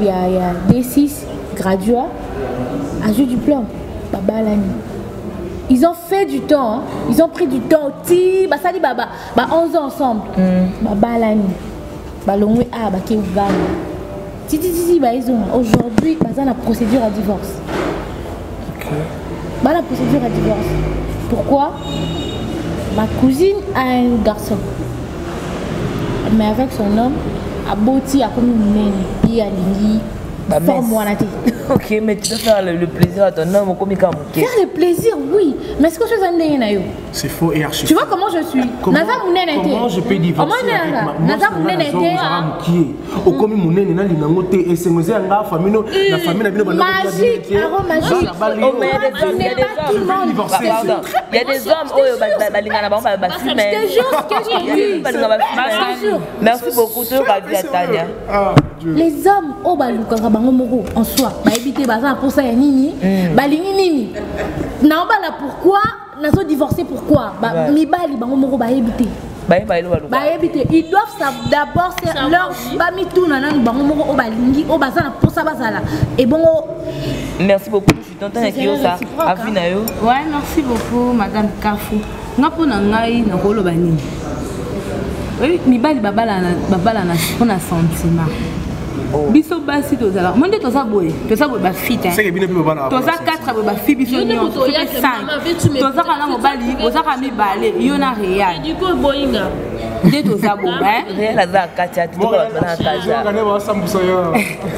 D6 graduat. A eu diplôme. Baba Lami. Ils ont fait du temps. Hein. Ils ont pris du temps. Ça dit Baba. 11 ans ensemble. Baba Lami. Balongwe A. Baki Uganda. Aujourd'hui, il y a la procédure à divorce. La procédure à divorce. Pourquoi? Ma cousine a un garçon. Mais avec son homme, a beauty, a comme une nene, il a une ok, mais tu dois faire le plaisir à ton homme comme il faire le plaisir, oui. Mais est-ce que je suis c'est faux et archi. Tu vois comment je suis? Comment je peux divorcer avec ma au comme mon nene na linangote et c'est moi la famille na bino banda magique. Il y a des hommes merci beaucoup Tania. Les hommes au baluka bango en soi ba éviter bazan pour ça nini balingi nini na ba la pourquoi na so divorcer pourquoi ba mi bali bango moko ba éviter ils doivent d'abord leur ba mi tout na bango moko o balingi o bazana pour ça bazala et bon merci beaucoup je suis tonton Kiosa afina yo ouais merci beaucoup madame Kafou ngapo na ngai na koloba nini oui mi bali babala na pona sentiment biso basi tozala monde toza boye ba fit hein toza 4 ba fit biso nyonso 5 toza kana mobali toza ka mibale yo na real du coup boyinga de toza bo hein real aza katia tikola bana kaja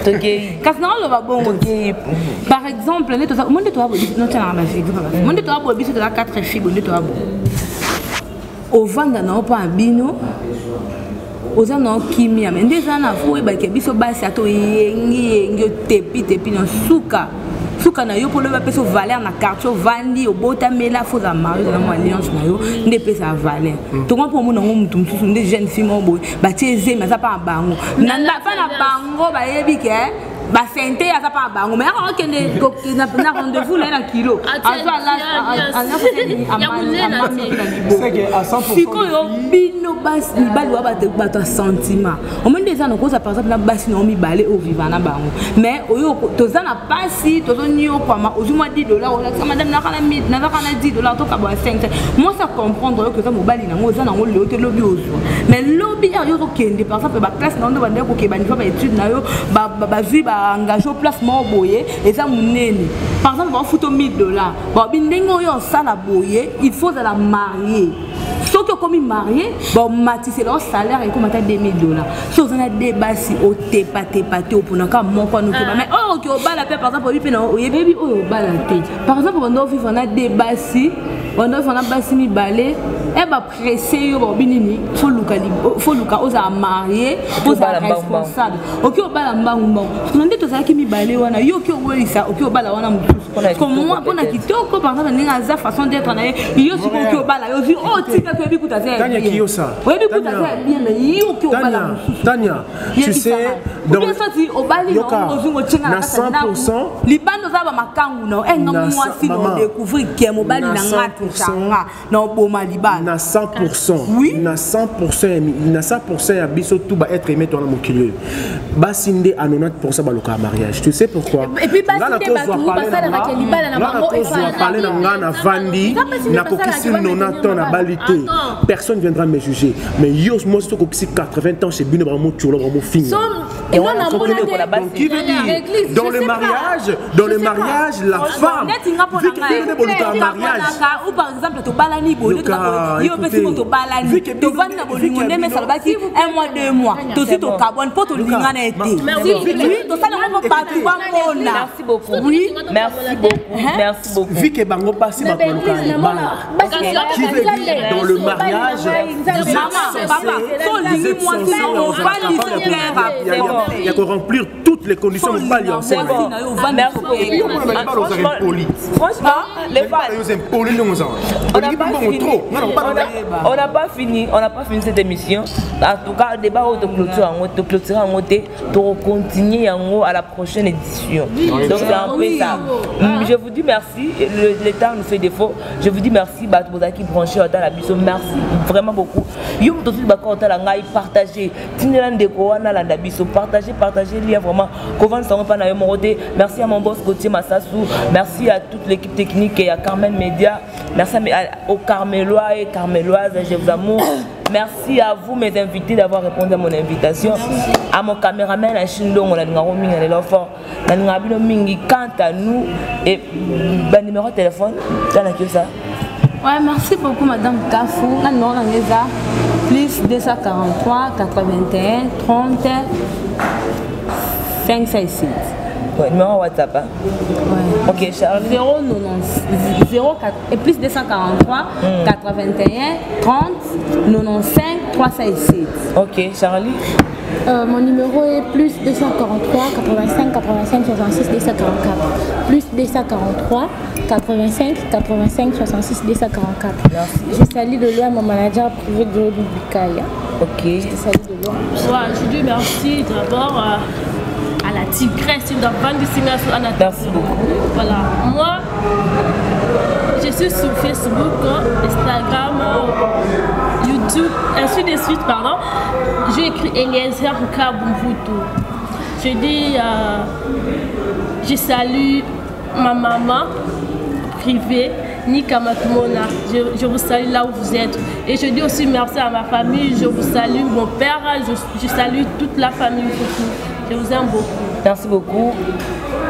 toke kasi na lo ba bongo par exemple ne toza monde toza bo non tana ba fit monde toza bo biso toza 4 filles monde toza bo ovanda na pa bino oza na kimia mais ndeza na foué ba ke biso basi ato yengi tepi na suka na yo polo ba peso valeur na quartier vandi obota mela fo za mari na mo alliance na yo nde pesa valeur to ngompo mo na mutu mususu nde jeune fille mo boy ba tieze ma za pa bango na pa na bango ba yebi ke ba sente ya pa bango mais on kende na rendez-vous là na kilo c'est que à 100% siko yo bino basi mibali wa ba ta sentiment au moins des ans cause par exemple na basi na mibale au vivant na bango mais oyo toza na pasi tozo nyo kwa ma ozuma $10 on madame na kana $10 to ka ba 5 moi ça comprendre que ça mobali na ngoza na ngolo te lobby ozo mais lobby yo to kende par exemple ba classe na ndo ba ndeko ke ba niveau ba étude na yo ba vie ba engagé au placement boyer et ça munene par exemple on fout $1000 bon bindengo yo ça la boyer il faut la marier sauf que comme il marié bon matisse leur salaire et comme $2000 so on a des basi au tepaté au ponaka moko no ke mais oh que au bala par exemple oui pe no yebi oh bala te par exemple on doit vivre on a des basi on a basi mi balé et ba pressé yo bo binini faut luka oza marié oza responsable OK au bala mbangu on dit to ça qui mi balé wana yo ki obolisa OK au bala wana mutusu comme moi pona kitoko par exemple ninga za façon d'être na yo si ko au bala yo vi oh tika que bi kutaza Tania Kiosa oui bi kutaza bien mais yo ki au bala Tania tu sais donc au bali no ozungo tchenga na 100% libano za ba makangu no enga mwasi no découvrir que mo bali na ngati changa no boma libano na 100%. Oui. Na 100% ya biso tout va être aimé dans mon milieu. Basinde à 90% ba loka mariage. Tu sais pourquoi? Et puis basinde ba tout ba sala ka libala na bango et ça parler na ngana vandi na kokisi 90 ans na balité. Personne viendra me juger. Mais yo moi je kokisi 80 ans chez bino vraiment turlo vraiment fini. Et on a donc, qui veut dire, dans le mariage, la femme, vu qu'elle est un mariage, ou par exemple, tu balani, un mois, 2 mois, tu sais, tu carbone pour tout le monde. Merci beaucoup. Oui, merci beaucoup. Vu que Bango passe, qui veut dire, dans le mariage, il y a qu'à remplir toutes les conditions pour pas lui en faire. Franchement, les on n'a pas fini cette émission. En tout cas, le débat de clôture en côté, pour continuer à la prochaine édition. Donc c'est un peu ça. Je vous dis merci. Le temps nous fait défaut. Je vous dis merci. Batbozaki branché à la biso. Merci vraiment beaucoup. Yo tout de partagez. Partagez lien vraiment. Merci à mon boss Gauthier Massassou. Merci à toute l'équipe technique et à Carmen Média. Merci aux Carmelois et Carmeloises. Je vous amour. Merci à vous mes invités d'avoir répondu à mon invitation. À mon caméraman à Chindo, on a quant à nous et numéro de téléphone. Ouais, merci beaucoup Madame Kafou. Plus 243 81 30 566. Ouais, numéro WhatsApp. Hein? Ouais. Ok, Charles. 0 et plus 243 81 30 95 367. Ok, Charlie. Mon numéro est plus 243 85 85 66 244. Plus 243 85 85 66 244. Merci. Je salue de loin mon manager privé de Bikaya. Ok. Je salue de loin. Je dis merci d'abord à la tigresse de Bandi Singasso Anata. Merci beaucoup. Voilà. Moi, je suis sur Facebook, Instagram, YouTube, ainsi de suite, pardon. J'ai écrit Eliezer Kabumbutu. Je dis, je salue ma maman privée, Nika Matmona. Je vous salue là où vous êtes. Et je dis aussi merci à ma famille. Je vous salue, mon père. Je salue toute la famille. Je vous aime beaucoup. Merci beaucoup.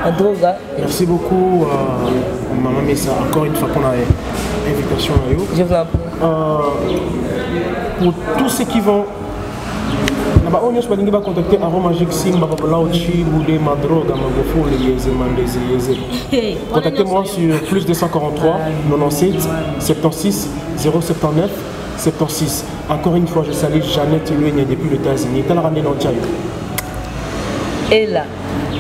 Androga. Merci beaucoup, Maman Messa. Encore une fois pour l'invitation. Je vous en prie. Pour tous ceux qui vont. On va contacter Aromagic Simba, Babalaochi, Boudé, Madroga, Magofo, contactez-moi sur plus 243 97 76 079 76. Encore une fois, je salue Jeannette Luenia depuis les États-Unis. Et là.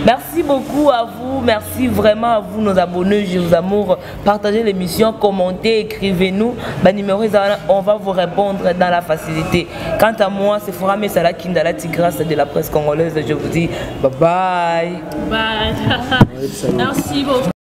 Merci beaucoup à vous, merci vraiment à vous nos abonnés, je vous amour. Partagez l'émission, commentez, écrivez-nous. Numéro, on va vous répondre dans la facilité. Quant à moi, c'est Foramé Sala Kindala Tigresse de la presse congolaise. Je vous dis bye bye. Bye. Merci beaucoup.